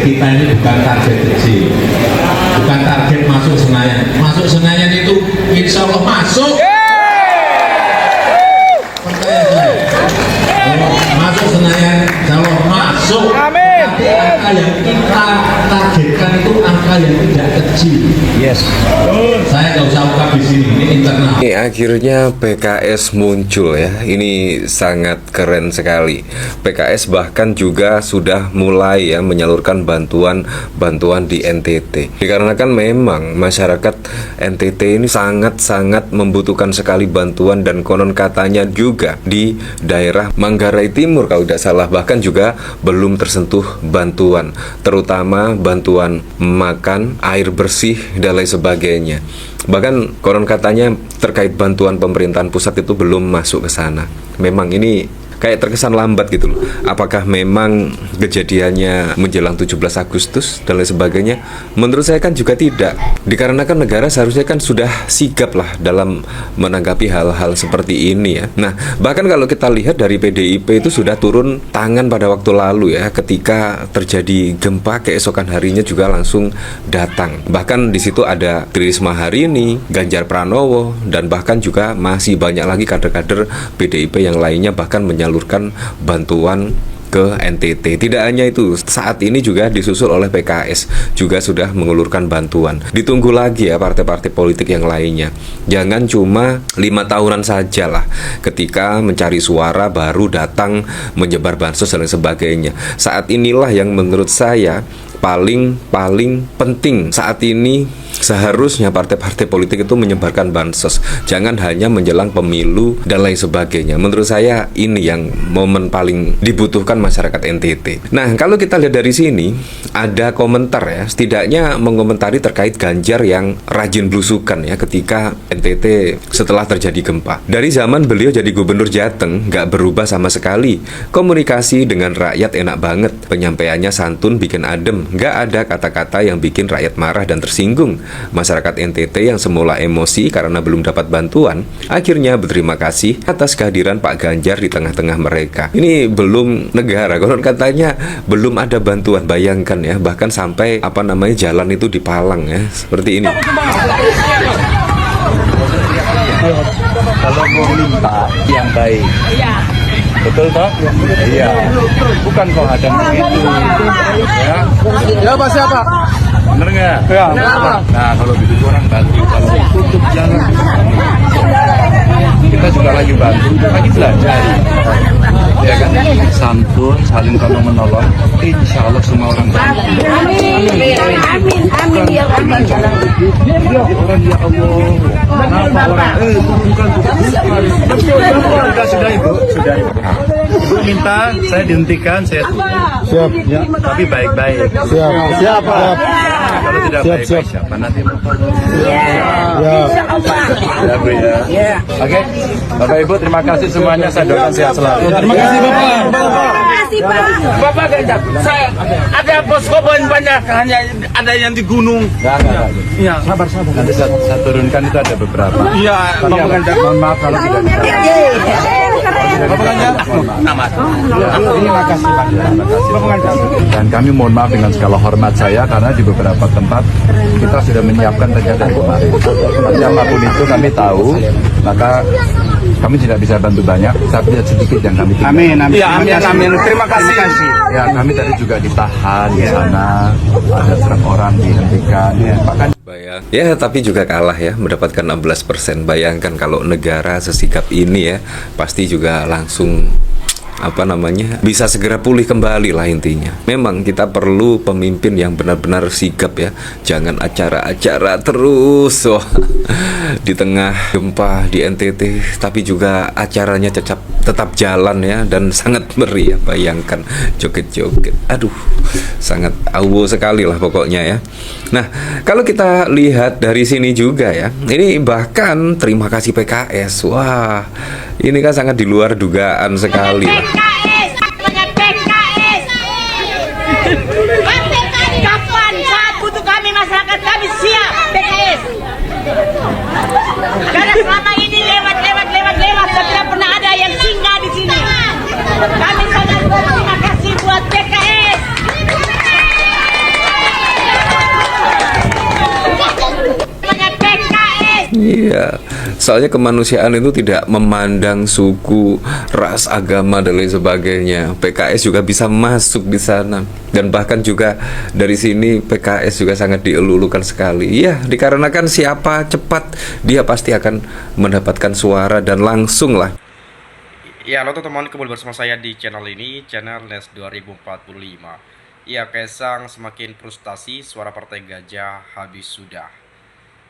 kita ini bukan target kecil, bukan target masuk Senayan. Masuk Senayan itu insya Allah masuk. Percaya saya. Kalau masuk Senayan, insya Allah masuk. Tapi angka yang kita targetkan itu angka yang tidak kecil. Yes. Saya nggak usah ungkap di sini, ini internal. Ini akhirnya PKS muncul ya. Ini sangat keren sekali. PKS bahkan juga sudah mulai ya menyalurkan bantuan di NTT. Dikarenakan memang masyarakat NTT ini sangat-sangat membutuhkan sekali bantuan, dan konon katanya juga di daerah Manggarai Timur kalau tidak salah bahkan juga belum tersentuh bantuan, terutama bantuan makan, air bersih dan lain sebagainya. Bahkan konon katanya terkait bantuan pemerintahan pusat itu belum masuk ke sana. Memang ini kayak terkesan lambat gitu loh. Apakah memang kejadiannya menjelang 17 Agustus dan lain sebagainya? Menurut saya kan juga tidak. Dikarenakan negara seharusnya kan sudah sigap lah dalam menanggapi hal-hal seperti ini ya. Nah, bahkan kalau kita lihat dari PDIP itu sudah turun tangan pada waktu lalu ya, ketika terjadi gempa keesokan harinya juga langsung datang. Bahkan di situ ada Tri Risma hari ini, Ganjar Pranowo, dan bahkan juga masih banyak lagi kader-kader PDIP yang lainnya bahkan menyalurkan bantuan ke NTT. Tidak hanya itu, saat ini juga disusul oleh PKS juga sudah mengulurkan bantuan. Ditunggu lagi ya partai-partai politik yang lainnya. Jangan cuma 5 tahunan saja lah ketika mencari suara baru datang menyebar bansos dan sebagainya. Saat inilah yang menurut saya paling penting saat ini. Seharusnya partai-partai politik itu menyebarkan bansos, jangan hanya menjelang pemilu dan lain sebagainya. Menurut saya ini yang momen paling dibutuhkan masyarakat NTT. Nah, kalau kita lihat dari sini ada komentar ya, setidaknya mengomentari terkait Ganjar yang rajin blusukan ya ketika NTT setelah terjadi gempa. Dari zaman beliau jadi gubernur Jateng nggak berubah sama sekali. Komunikasi dengan rakyat enak banget, penyampaiannya santun, bikin adem, nggak ada kata-kata yang bikin rakyat marah dan tersinggung. Masyarakat NTT yang semula emosi karena belum dapat bantuan akhirnya berterima kasih atas kehadiran Pak Ganjar di tengah-tengah mereka. Ini belum negara, konon katanya belum ada bantuan. Bayangkan ya, bahkan sampai jalan itu dipalang ya, seperti ini. Kalau mau minta yang baik, betul toh? Iya. Bukan kok ada begitu. Ya. Ya Pak siapa? Bener nggak? Ya. Nah kalau begitu orang bantu. Kalau tutup jalan, kita juga lagi bantu, lagi belajar. Ya kan? Santun, saling tolong menolong. Insya Allah semua orang bantu. Amin ya Allah. Orang ya Allah. Kenapa orang? Bukan. Sudah ibu. Ibu minta saya dihentikan, saya siap. Ya, tapi baik-baik. Siap. Kalau tidak baik-baik siapa nanti mau tolong? Ya, Bu ya. Oke, Bapak Ibu terima kasih semuanya, saya doakan sehat selalu. Terima kasih Bapak. Bapak Ganjar, saya ada posko banyak, hanya ada yang di gunung. Enggak. Iya, Sabar. Nanti saya turunkan itu ada beberapa. Iya, Bapak Ganjar. Mohon maaf kalau tidak bisa. Bapak Ganjar, nama. Terima kasih Pak. Terima kasih. Dan kami mohon maaf dengan segala hormat saya karena di beberapa tempat kita sudah menyiapkan rencana dari kemarin. Tapi apapun itu kami tahu, maka kami tidak bisa bantu banyak, tapi sedikit yang kami tinggal. Amin. Terima kasih. Ya, kami tadi juga ditahan di sana, ada serang orang dihentikan, bahkan Ya, tapi juga kalah ya, mendapatkan 16%. Bayangkan kalau negara sesikap ini ya, pasti juga langsung bisa segera pulih kembali lah intinya. Memang kita perlu pemimpin yang benar-benar sigap ya. Jangan acara-acara terus di tengah gempa di NTT, tapi juga acaranya tetap jalan ya, dan sangat meriah. Bayangkan joget-joget. Aduh, sangat awo sekali lah pokoknya ya. Nah, kalau kita lihat dari sini juga ya, ini bahkan terima kasih PKS. Wah, ini kan sangat di luar dugaan sekali lah. Kapan saat butuh kami, masyarakat kami siap PKS. Karena selama ini lewat, saya tidak pernah ada yang singgah di sini. Kami sangat berterima kasih buat PKS. Iya, soalnya kemanusiaan itu tidak memandang suku, ras, agama dan lain sebagainya. PKS juga bisa masuk di sana, dan bahkan juga dari sini PKS juga sangat dielulukan sekali. Iya, dikarenakan siapa cepat dia pasti akan mendapatkan suara dan langsung lah. Ya, halo teman-teman, kembali bersama saya di channel ini, channel NES 2045. Ya, Kaisang semakin frustasi, suara Partai Gajah habis sudah.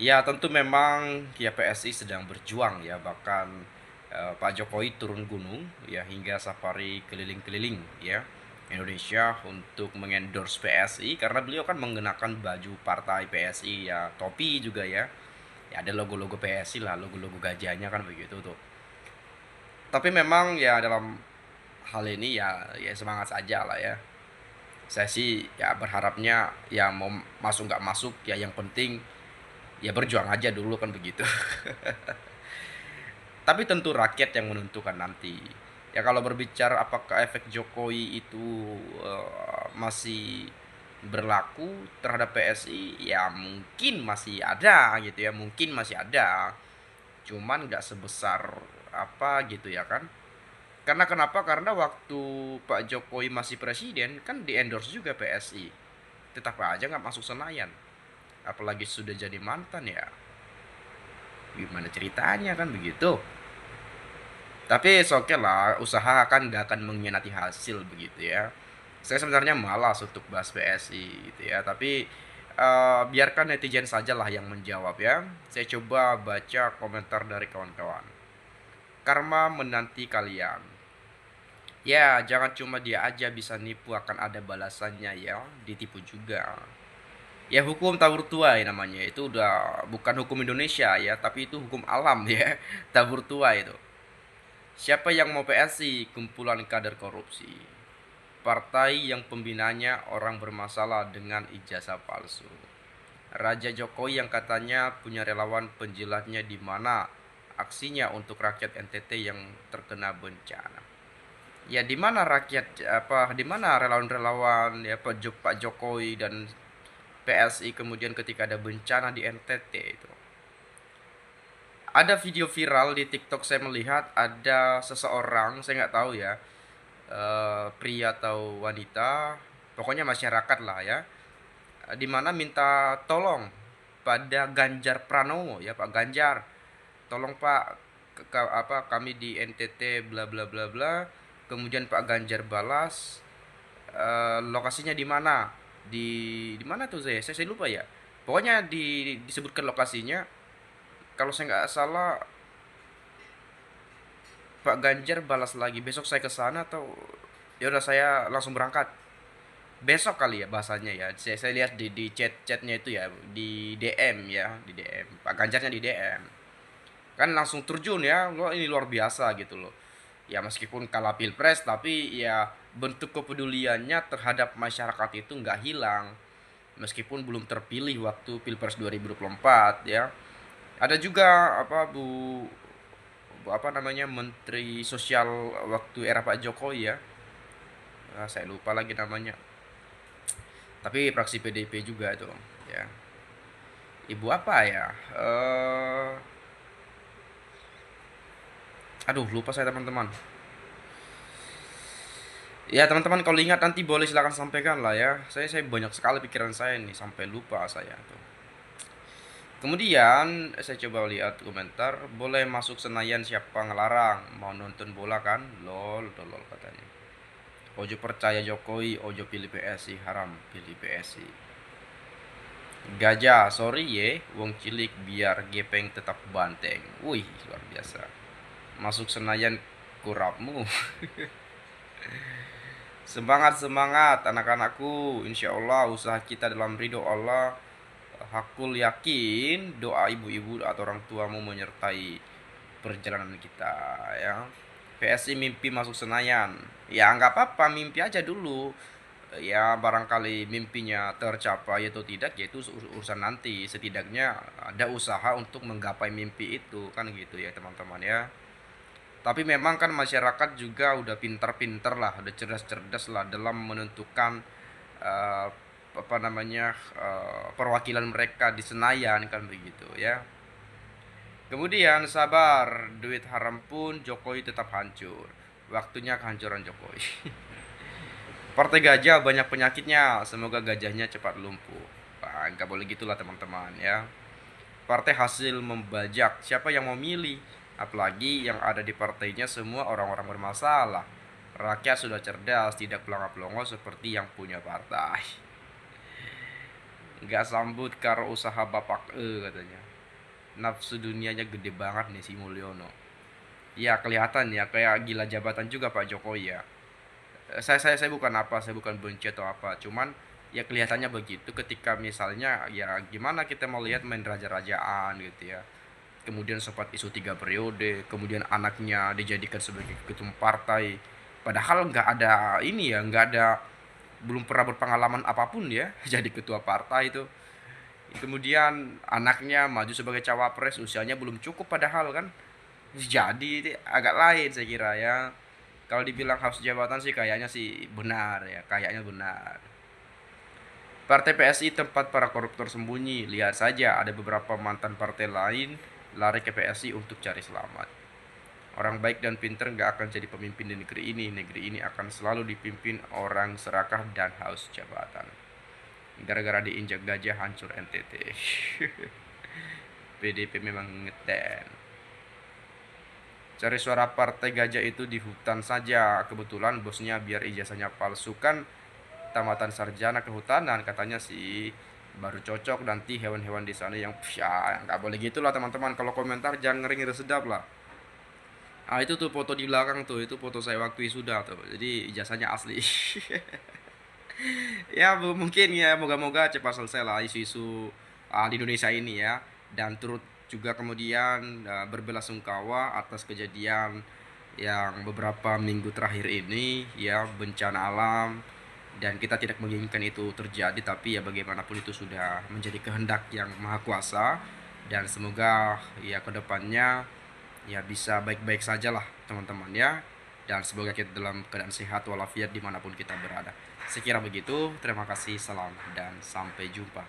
Ya, tentu memang ya PSI sedang berjuang ya, bahkan Pak Jokowi turun gunung ya hingga safari keliling-keliling ya Indonesia untuk mengendorse PSI karena beliau kan mengenakan baju partai PSI ya, topi juga ya. Ya ada logo-logo PSI lah, logo-logo gajahnya kan begitu tuh. Tapi memang ya dalam hal ini ya semangat saja lah ya. Saya sih ya berharapnya ya mau masuk nggak masuk ya yang penting ya berjuang aja dulu kan begitu. Tapi tentu rakyat yang menentukan nanti. Ya kalau berbicara apakah efek Jokowi itu masih berlaku terhadap PSI, ya mungkin masih ada gitu ya, mungkin masih ada. Cuman nggak sebesar apa gitu ya kan. Karena kenapa? Karena waktu Pak Jokowi masih presiden kan di endorse juga PSI. Tetap aja nggak masuk Senayan. Apalagi sudah jadi mantan ya. Gimana ceritanya kan begitu. Tapi oke lah, usaha kan nggak akan mengkhianati hasil begitu ya. Saya sebenarnya malas untuk bahas PSI gitu ya. Tapi biarkan netizen saja lah yang menjawab ya. Saya coba baca komentar dari kawan-kawan. Karma menanti kalian. Ya, jangan cuma dia aja bisa nipu, akan ada balasannya ya, ditipu juga. Ya hukum tabur tuai namanya, itu udah bukan hukum Indonesia ya, tapi itu hukum alam ya, tabur tuai itu. Siapa yang mau PSI? Kumpulan kader korupsi. Partai yang pembinanya orang bermasalah dengan ijazah palsu. Raja Jokowi yang katanya punya relawan penjilatnya di mana aksinya untuk rakyat NTT yang terkena bencana. Ya di mana rakyat di mana relawan-relawan ya Pak Jokowi dan PSI kemudian ketika ada bencana di NTT itu. Ada video viral di TikTok, saya melihat ada seseorang, saya nggak tahu ya, pria atau wanita, pokoknya masyarakat lah ya, di mana minta tolong pada Ganjar Pranowo ya, Pak Ganjar, tolong Pak kami di NTT bla bla bla bla. Kemudian Pak Ganjar balas, lokasinya di mana? Di mana tuh saya lupa ya. Pokoknya disebutkan lokasinya. Kalau saya nggak salah Pak Ganjar balas lagi, besok saya ke sana atau ya udah saya langsung berangkat. Besok kali ya bahasanya ya. Saya lihat di chatnya itu ya, di DM ya, di DM. Pak Ganjarnya di DM. Kan langsung terjun ya. Loh, ini luar biasa gitu loh. Ya meskipun kalah Pilpres tapi ya bentuk kepeduliannya terhadap masyarakat itu nggak hilang. Meskipun belum terpilih waktu Pilpres 2024 ya. Ada juga Menteri Sosial waktu era Pak Jokowi ya. Saya lupa lagi namanya. Tapi fraksi PDIP juga itu ya. Ibu apa ya? Aduh, lupa saya teman-teman. Ya teman-teman kalau ingat nanti boleh silahkan sampaikan lah ya. Saya banyak sekali pikiran saya nih sampai lupa saya tuh. Kemudian saya coba lihat komentar, boleh masuk Senayan siapa ngelarang, mau nonton bola kan? Lol katanya. Ojo percaya Jokowi, ojo pilih PSI, haram pilih PSI. Gajah, sorry ye, wong cilik biar gepeng tetap banteng. Wih, luar biasa. Masuk Senayan kurapmu. Semangat anak-anakku, insya Allah usaha kita dalam ridho Allah. Hakul yakin doa ibu-ibu atau orang tuamu menyertai perjalanan kita ya. PSI mimpi masuk Senayan. Ya nggak apa-apa, mimpi aja dulu. Ya barangkali mimpinya tercapai atau tidak ya itu urusan nanti. Setidaknya ada usaha untuk menggapai mimpi itu kan gitu ya teman-teman ya. Tapi memang kan masyarakat juga udah pintar-pintar lah, udah cerdas-cerdas lah dalam menentukan perwakilan mereka di Senayan kan begitu ya. Kemudian sabar, duit haram pun Jokowi tetap hancur. Waktunya kehancuran Jokowi. Partai gajah banyak penyakitnya, semoga gajahnya cepat lumpuh. Wah, nggak boleh gitulah teman-teman ya. Partai hasil membajak, siapa yang mau milih? Apalagi yang ada di partainya semua orang-orang bermasalah. Rakyat sudah cerdas, tidak pelongo-pelongo seperti yang punya partai. Nggak sambut karo usaha bapak katanya. Nafsu dunianya gede banget nih si Mulyono. Ya kelihatan ya kayak gila jabatan juga Pak Jokowi ya. Saya bukan apa, saya bukan benci atau apa, cuman ya kelihatannya begitu ketika misalnya ya gimana kita mau lihat main raja-rajaan gitu ya. Kemudian sempat isu 3 periode, kemudian anaknya dijadikan sebagai ketua partai. Padahal nggak ada ini ya, nggak ada, belum pernah berpengalaman apapun ya jadi ketua partai itu. Kemudian anaknya maju sebagai cawapres, usianya belum cukup padahal kan. Jadi ini agak lain saya kira ya. Kalau dibilang haus jabatan sih kayaknya sih benar ya, kayaknya benar. Partai PSI tempat para koruptor sembunyi. Lihat saja ada beberapa mantan partai lain lari ke PSI untuk cari selamat. Orang baik dan pinter gak akan jadi pemimpin di negeri ini. Negeri ini akan selalu dipimpin orang serakah dan haus jabatan. Gara-gara diinjak gajah hancur NTT. PDP memang ngeten. Cari suara partai gajah itu di hutan saja. Kebetulan bosnya biar ijazahnya palsu kan tamatan sarjana kehutanan katanya sih. Baru cocok nanti hewan-hewan di sana yang ya nggak boleh gitulah teman-teman. Kalau komentar jangan ngeri-ngeri sedap lah. Ah itu tuh foto di belakang tuh, itu foto saya waktu wisuda tuh. Jadi ijazahnya asli. Ya mungkin ya moga-moga cepat selesai lah isu-isu di Indonesia ini ya, dan turut juga kemudian berbelasungkawa atas kejadian yang beberapa minggu terakhir ini ya, bencana alam, dan kita tidak menginginkan itu terjadi, tapi ya bagaimanapun itu sudah menjadi kehendak yang maha kuasa, dan semoga ya kedepannya ya bisa baik-baik saja lah teman-teman ya, dan semoga kita dalam keadaan sehat walafiat dimanapun kita berada. Sekira begitu, terima kasih, salam, dan sampai jumpa.